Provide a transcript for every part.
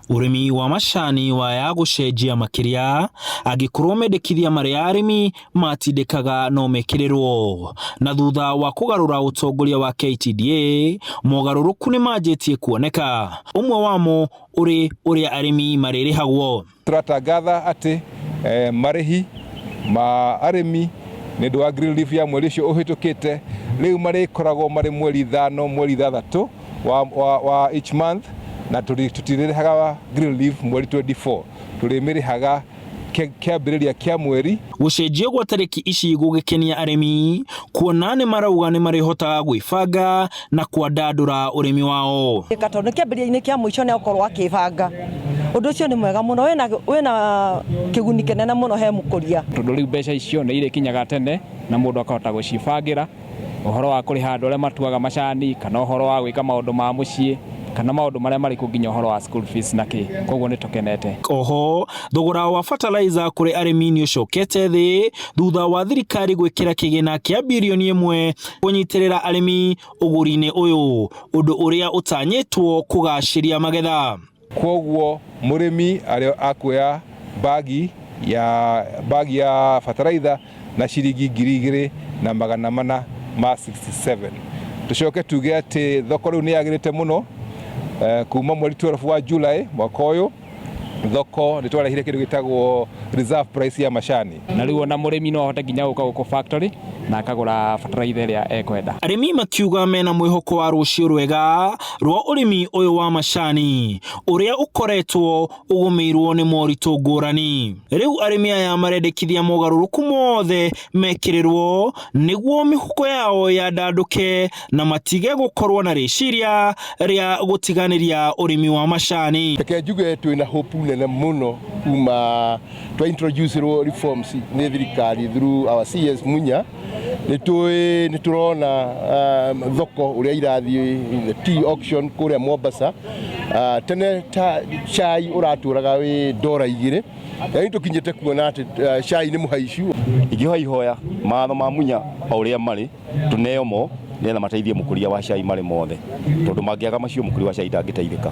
Urimi wa macani waya gucenjia makiria agikorwo mendekithia maria arimi matindikaga no mekirirwo na thutha wa kugarura utongoria wa KTDA mogaruruku ni manjitie kuoneka umwe wamo uria arimi maririhagwo. Turatangatha ati marihi ma arimi ni ndwa green leaf ya mweri ucio uhitukite riu marikoragwo mari mweri 5 mweri 6 wa each month na tutirihaga green leaf mweri 24 turimirihaga kiambiriria kia mweri. Gucenjia gwa tariki ici gugikenia arimi kuona ni marauga ni marihota gwibanga na kwandandura urimi wao. Gatondu kiambiriria-ini kia mwico ni ukorwo akibanga undu ucio ni mwega muno wina kiguni kinene muno he mukuria tondu riu mbeca icio ni ire kinyaga tene na mundu akahota gucibangira uhoro wa kuriha andu aria matuaga macani kana uhoro wa gwika maundu ma mucii kana maundu maria mari kunginya uhoro wa school fees na ki koguo ni tukenete. Oho thogora wa fertilizer kuri arimi ni ucokete thi thutha wa thirikari gwikira kigina kia bilioni 1 kunyitirira arimi uguri-ini uyu undu uria utanyitwo kugashiria magetha. Koguo murimi ario akuya bagi ya fertilizer na shiringi 2,467. Tucoke tuge ati thoko riu ni yagirite muno kuma mweri 12 wa July mwaka uyu thoko ni twarehire kindu gitagwo reserve price ya macani na riu ona murimi no ahote nginya guka guko factory na akagura fertilizer iria ekwenda. Arimi makiuga mena mwihoko wa rucio rwega rwa urimi uyu wa macani uria ukoretwo ugumirwo ni moritu ngurani. Riu arimi aya marendekithia mogaruruku mothe mekirirwo niguo mihuko yao yandanduke na matige gukorwo na riciria ria gutiganiria urimi wa macani. Reke njuge twina hope nene muno kuma twa introduce reforms ni thirikari through our CS Munya ni turona thoko uria irathi tea auction kuria Mombasa tene ta chai uraturaga wi $2 yani tukinyete kuona ati chai ni muhaicu igihoihoya matho ma Munya uria mari tuneomo nena mateithie mukuria wa chai mari mothe tondu mangiaga macio mukuria wa chai ndangiteithika.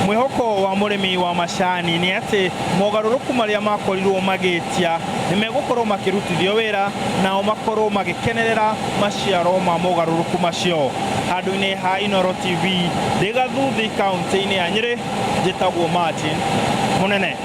Mwihoko wa murimi wa macani ni ati mogaruruku maria makorirwo magitia ni megukorwo makirutithio wira nao makorwo magikenerera maciaro ma mogaruruku macio. Handu-ini ha Inooro TV Gathuthi kaunti-ini ya Nyeri njitagwo Martin Munene.